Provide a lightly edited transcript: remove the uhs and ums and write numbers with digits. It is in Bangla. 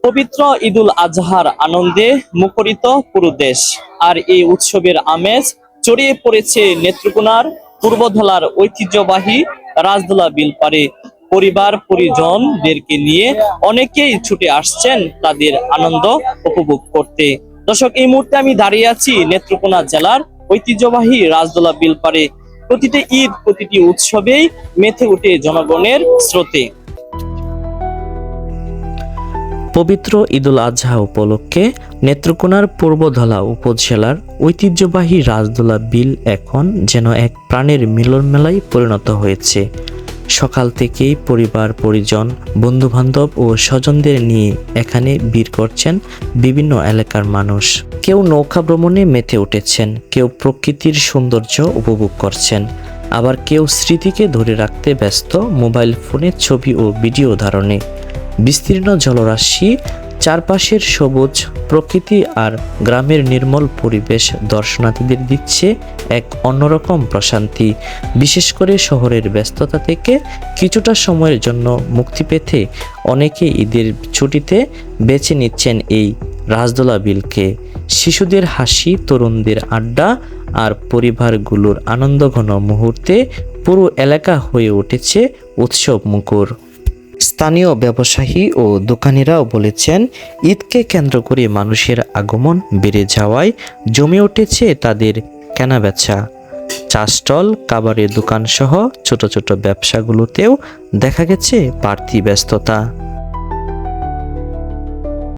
পবিত্র ঈদুল আজহার আনন্দে মুখরিত পুরো দেশ। আর এই উৎসবের আমেজ ছড়িয়ে পড়েছে নেত্রকোনার পূর্বধলার ঐতিহ্যবাহী রাজদোলা বিলপাড়ে। পরিবার পরিজনদেরকে নিয়ে অনেকেই ছুটে আসছেন তাদের আনন্দ উপভোগ করতে। দর্শক, এই মুহূর্তে আমি দাঁড়িয়ে আছি নেত্রকোনা জেলার ঐতিহ্যবাহী রাজদোলা বিলপাড়ে। প্রতিটি ঈদ, প্রতিটি উৎসবেই মেতে ওঠে জনগণের স্রোতে। পবিত্র ঈদুল আজহা উপলক্ষে নেত্রকোনার পূর্বধলা উপজেলার ঐতিহ্যবাহী রাজদোলা বিল এখন যেন এক প্রাণের মিলন মেলায় পরিণত হয়েছে। সকাল থেকেই পরিবার পরিজন, বন্ধুবান্ধব ও স্বজনদের নিয়ে এখানে ভিড় করছেন বিভিন্ন এলাকার মানুষ। কেউ নৌকা ভ্রমণে মেতে উঠেছেন, কেউ প্রকৃতির সৌন্দর্য উপভোগ করছেন, আবার কেউ স্মৃতিকে ধরে রাখতে ব্যস্ত মোবাইল ফোনে ছবি ও ভিডিও ধারণে। বিস্তীর্ণ জলরাশি, চারপাশের সবুজ প্রকৃতি আর গ্রামের নির্মল পরিবেশ দর্শনার্থীদের দিচ্ছে এক অন্যরকম প্রশান্তি। বিশেষ করে শহরের ব্যস্ততা থেকে কিছুটা সময়ের জন্য মুক্তি পেতে অনেকে ঈদের ছুটিতে বেছে নিচ্ছেন এই রাজদোলা বিলকে। শিশুদের হাসি, তরুণদের আড্ডা আর পরিবারগুলোর আনন্দঘন মুহূর্তে পুরো এলাকা হয়ে উঠেছে উৎসব মুখর। স্থানীয় ব্যবসায়ী ও দোকানিরাও বলেছেন, ঈদকে কেন্দ্র করে মানুষের আগমন বেড়ে যাওয়ায় জমে উঠেছে তাদের কেনাবেচা। চা স্টল, খাবারের দোকান সহ ছোট ছোট ব্যবসাগুলোতেও দেখা গেছে বাড়তি ব্যস্ততা।